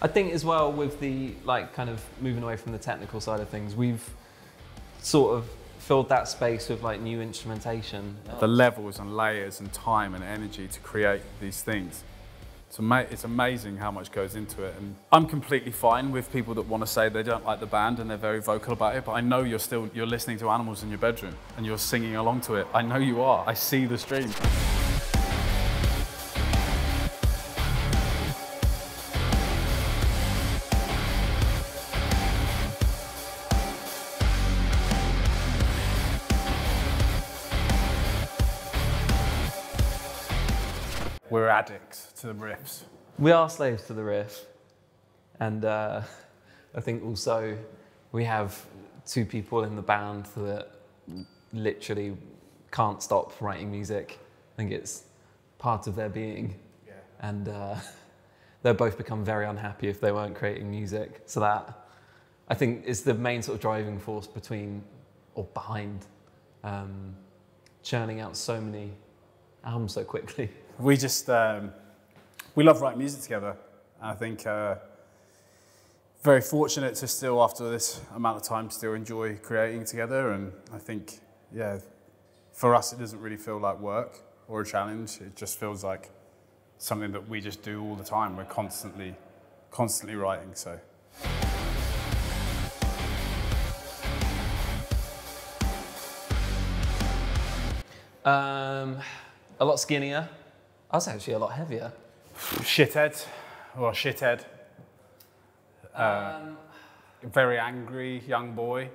I think as well with the kind of moving away from the technical side of things, we've sort of filled that space with like new instrumentation. The levels and layers and time and energy to create these things. It's amazing how much goes into it. And I'm completely fine with people that want to say they don't like the band and they're very vocal about it, but I know you're listening to Animals in your bedroom and you're singing along to it. I know you are. I see the stream. We're addicts to the riffs. We are slaves to the riff. And I think also we have two people in the band that literally can't stop writing music. I think it's part of their being. Yeah. And they'll both become very unhappy if they weren't creating music. So that, I think, is the main sort of driving force behind churning out so many albums so quickly. We just, we love writing music together. And I think very fortunate to still, after this amount of time, still enjoy creating together. And I think, yeah, for us, it doesn't really feel like work or a challenge. It just feels like something that we just do all the time. We're constantly writing, so. A lot skinnier. I was actually a lot heavier. Shithead. Very angry young boy.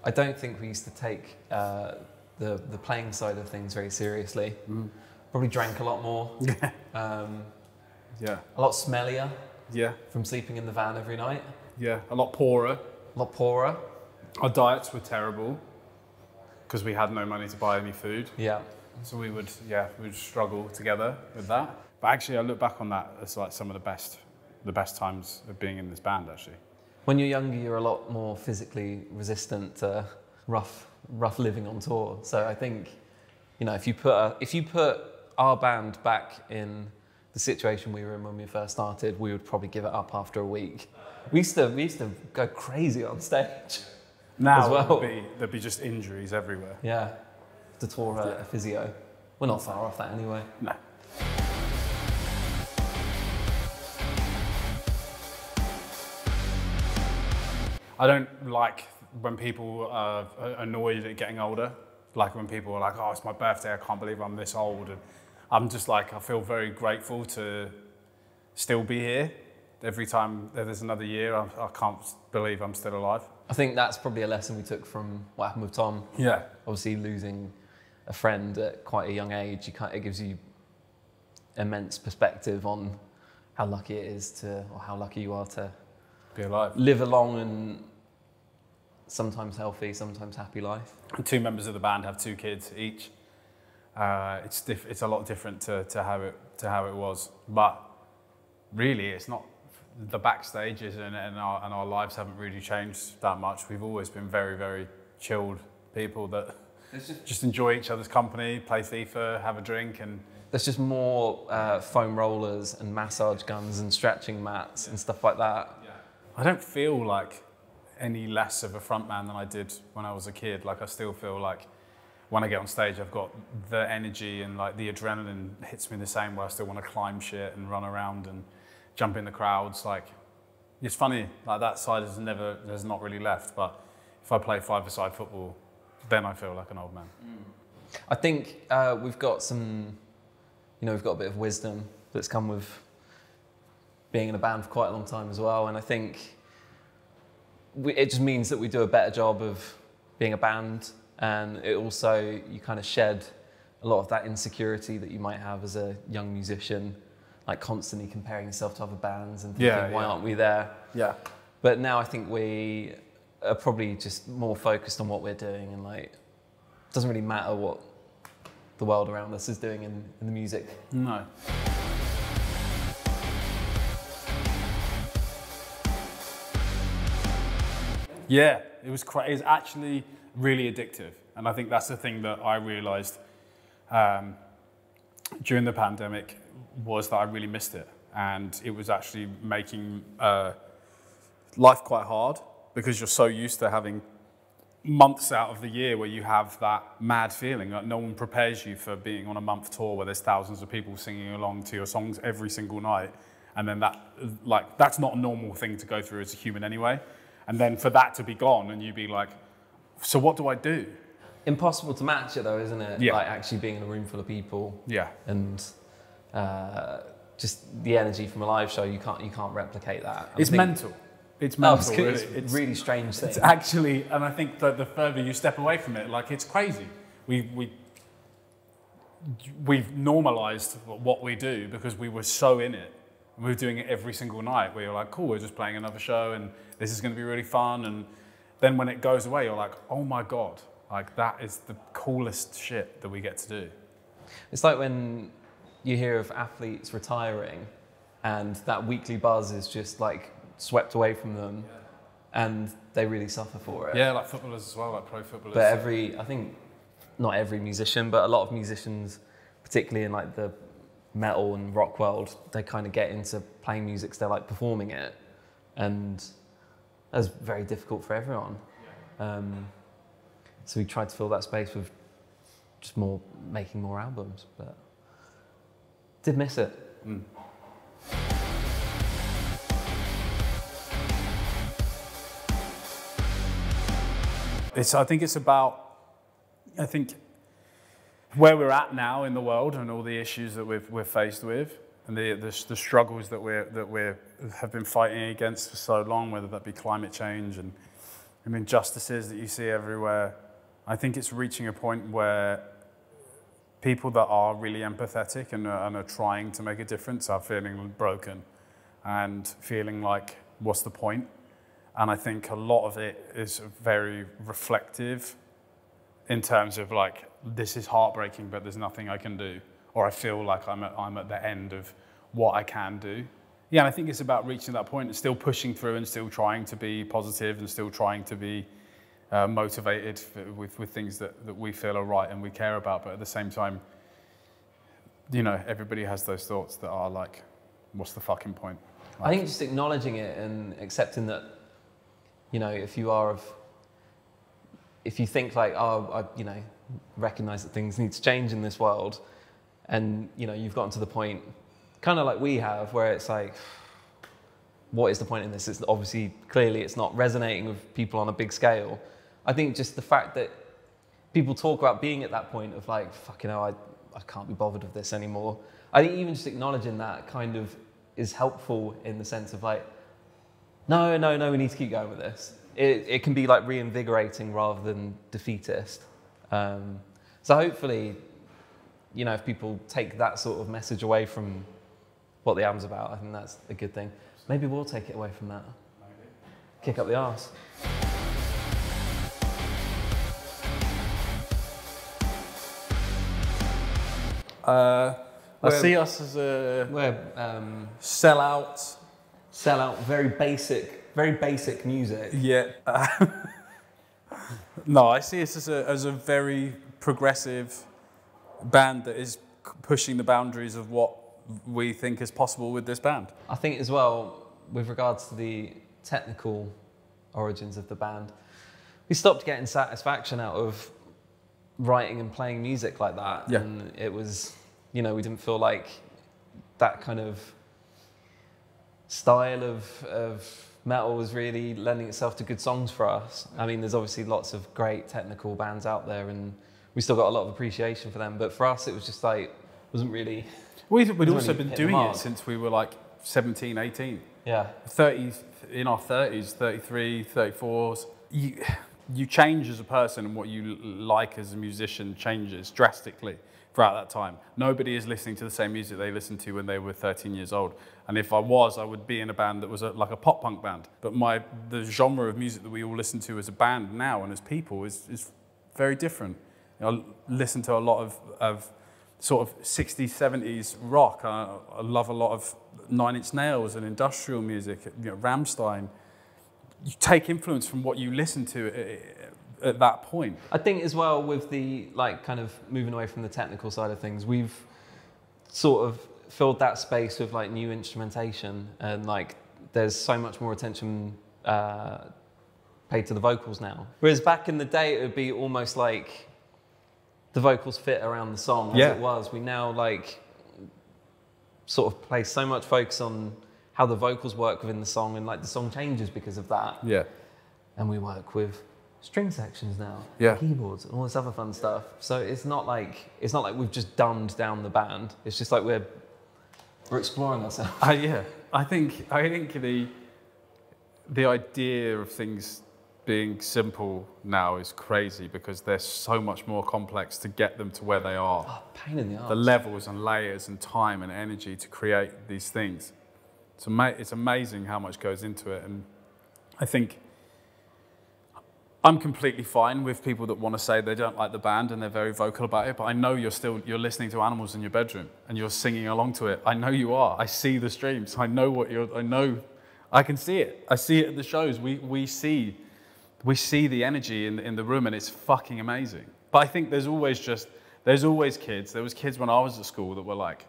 I don't think we used to take the playing side of things very seriously. Probably drank a lot more. Yeah. A lot smellier. Yeah. From sleeping in the van every night. Yeah. A lot poorer. A lot poorer. Our diets were terrible because we had no money to buy any food. Yeah. So we would struggle together with that. But actually, I look back on that as like some of the best times of being in this band, actually. When you're younger, you're a lot more physically resistant to rough living on tour. So I think, you know, if you put our band back in the situation we were in when we first started, we would probably give it up after a week. We used to go crazy on stage. Now as well. There'd be just injuries everywhere. Yeah. To tour a physio. We're not far off that anyway. No. I don't like when people are annoyed at getting older. Like when people are like, oh, it's my birthday, I can't believe I'm this old. And I'm just like, I feel very grateful to still be here. Every time there's another year, I can't believe I'm still alive. I think that's probably a lesson we took from what happened with Tom. Yeah. Obviously losing a friend at quite a young age, it gives you immense perspective on how lucky it is or how lucky you are to be alive, live a long and sometimes healthy, sometimes happy life. And two members of the band have 2 kids each. It's a lot different to how it was, but really it's not. The backstages and our lives haven't really changed that much. We've always been very, very chilled people that just enjoy each other's company, play FIFA, have a drink, and there's just more foam rollers and massage guns and stretching mats and stuff like that. Yeah. I don't feel like any less of a frontman than I did when I was a kid. Like I still feel like when I get on stage, I've got the energy and like the adrenaline hits me the same way. I still want to climb shit and run around and jump in the crowds. Like it's funny, like that side has not really left. But if I play 5-a-side football, then I feel like an old man. I think we've got we've got a bit of wisdom that's come with being in a band for quite a long time as well. And I think it just means that we do a better job of being a band. And it also, you kind of shed a lot of that insecurity that you might have as a young musician, like constantly comparing yourself to other bands and thinking, why aren't we there? Yeah. But now I think we are probably just more focused on what we're doing, and like, it doesn't really matter what the world around us is doing in the music. No. Yeah, it was actually really addictive. And I think that's the thing that I realized during the pandemic, was that I really missed it. and it was actually making life quite hard because you're so used to having months out of the year where you have that mad feeling. Like no one prepares you for being on a month tour where there's thousands of people singing along to your songs every single night. And then that's not a normal thing to go through as a human anyway. And then for that to be gone and you be like, so what do I do? Impossible to match it though, isn't it? Yeah. Like actually being in a room full of people. Yeah. And just the energy from a live show, you can't replicate that. It's mental. It's mental. It's a really strange thing. It's actually, and I think that the further you step away from it, like it's crazy. We've normalized what we do because we were so in it. We were doing it every single night. We were like, cool, we're just playing another show and this is going to be really fun. And then when it goes away, you're like, oh my God, like that is the coolest shit that we get to do. It's like when you hear of athletes retiring and that weekly buzz is just like swept away from them and they really suffer for it. Yeah, like footballers as well, like pro footballers. But I think not every musician, but a lot of musicians, particularly in like the metal and rock world, they kind of get into playing music because they're like performing it, and that's very difficult for everyone. So we tried to fill that space with just making more albums, but did miss it. I think where we're at now in the world and all the issues that we're faced with and the struggles that we have been fighting against for so long, whether that be climate change and injustices that you see everywhere, I think it's reaching a point where people that are really empathetic and are trying to make a difference are feeling broken and feeling like, what's the point? And I think a lot of it is very reflective in terms of like, this is heartbreaking, but there's nothing I can do. Or I feel like I'm at the end of what I can do. Yeah, and I think it's about reaching that point and still pushing through and still trying to be positive and still trying to be motivated with things that we feel are right and we care about. But at the same time, everybody has those thoughts that are like, what's the fucking point? Like, I think just acknowledging it and accepting that, if you think like, recognize that things need to change in this world, and you've gotten to the point, kind of like we have, where it's like, what is the point in this? It's obviously, clearly, it's not resonating with people on a big scale. I think just the fact that people talk about being at that point of like, fucking hell, I can't be bothered with this anymore. I think even just acknowledging that kind of is helpful in the sense of like, no, we need to keep going with this. It can be like reinvigorating rather than defeatist. So hopefully, if people take that sort of message away from what the album's about, I think that's a good thing. Maybe we'll take it away from that. Maybe. Kick up the arse. I see us as a sellout, very basic music. Yeah. No, I see us as a very progressive band that is pushing the boundaries of what we think is possible with this band. I think as well, with regards to the technical origins of the band, we stopped getting satisfaction out of writing and playing music like that. Yeah. And it was, we didn't feel like that kind of style of metal was really lending itself to good songs for us. I mean, there's obviously lots of great technical bands out there and we still got a lot of appreciation for them, but for us it was just like, wasn't really... We'd also been doing it since we were like 17, 18. Yeah. 30s, in our 30s, 33, 34s. You change as a person and what you like as a musician changes drastically throughout that time. Nobody is listening to the same music they listened to when they were 13 years old. And if I would be in a band that was like a pop punk band. But the genre of music that we all listen to as a band now and as people is very different. I listen to a lot of sort of 60s, 70s rock. I love a lot of Nine Inch Nails and industrial music, Rammstein. You take influence from what you listen to at that point. I think as well with the kind of moving away from the technical side of things, we've sort of filled that space with like new instrumentation, and like there's so much more attention paid to the vocals now. Whereas back in the day, it would be almost like the vocals fit around the song as it was. We now like sort of place so much focus on how the vocals work within the song, and like the song changes because of that. Yeah. And we work with string sections now, Yeah. keyboards and all this other fun stuff. So it's not like we've just dumbed down the band. It's just like we're exploring ourselves. Yeah. I think the idea of things being simple now is crazy because they're so much more complex to get them to where they are. Oh, pain in the arse. The levels and layers and time and energy to create these things. It's amazing how much goes into it. And I think I'm completely fine with people that want to say they don't like the band and they're very vocal about it, but I know you're listening to Animals in your bedroom and you're singing along to it. I know you are. I see the streams. I can see it. I see it at the shows. We see the energy in the room, and it's fucking amazing. But I think there's always kids. There was kids when I was at school that were like,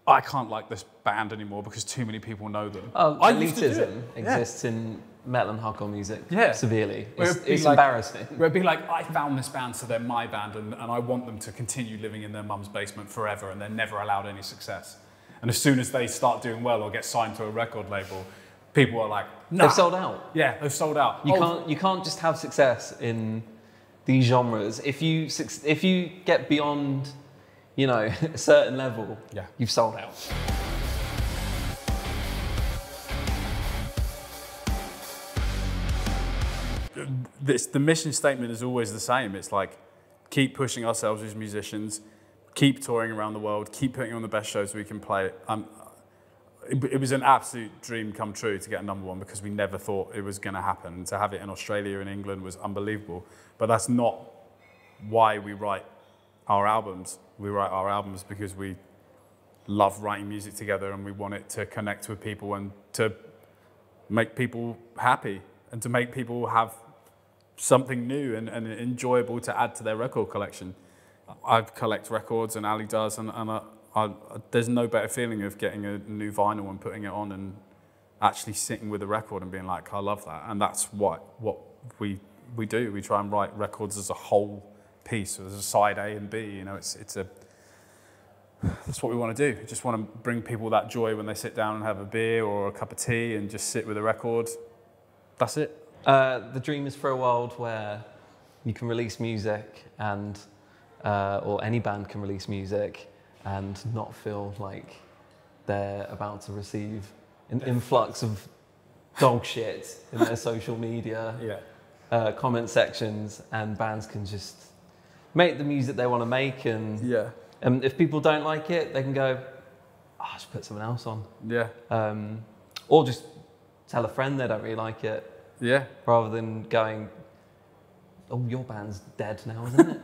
I can't like this band anymore because too many people know them. Oh, elitism exists in metal and hardcore music severely. It's like, embarrassing. Where it'd be like, I found this band, so they're my band, and I want them to continue living in their mum's basement forever, and they're never allowed any success. And as soon as they start doing well or get signed to a record label, people are like, nah. They've sold out. Yeah, they've sold out. You can't just have success in these genres. If you get beyond, a certain level, you've sold out. The mission statement is always the same. It's like, keep pushing ourselves as musicians, keep touring around the world, keep putting on the best shows we can play. It was an absolute dream come true to get a #1 because we never thought it was going to happen. To have it in Australia and England was unbelievable. But that's not why we write our albums. We write our albums because we love writing music together and we want it to connect with people and to make people happy and to make people have something new and enjoyable to add to their record collection. I collect records and Ali does, and there's no better feeling of getting a new vinyl and putting it on and actually sitting with a record and being like, I love that. And that's what we do. We try and write records as a whole piece, so there's a side A and B. That's what we want to do. We just want to bring people that joy when they sit down and have a beer or a cup of tea and just sit with a record. That's it. The dream is for a world where you can release music and, or any band can release music and not feel like they're about to receive an influx of dog shit in their social media comment sections, and bands can just make the music they want to make, and if people don't like it, they can go, I'll just put something else on. Or just tell a friend they don't really like it. Rather than going, oh, your band's dead now, isn't it?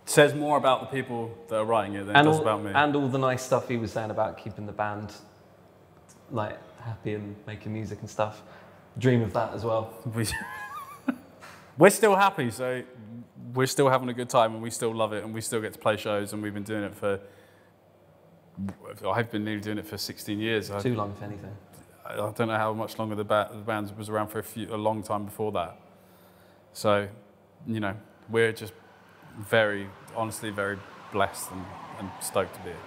Says more about the people that are writing it than it does about me. And all the nice stuff he was saying about keeping the band like happy and making music and stuff. Dream of that as well. We're still happy, so we're still having a good time and we still love it and we still get to play shows, and we've been doing it I've been nearly doing it for 16 years. Too long, if anything. I don't know how much longer the band was around for a long time before that. So, we're just honestly very blessed and stoked to be here.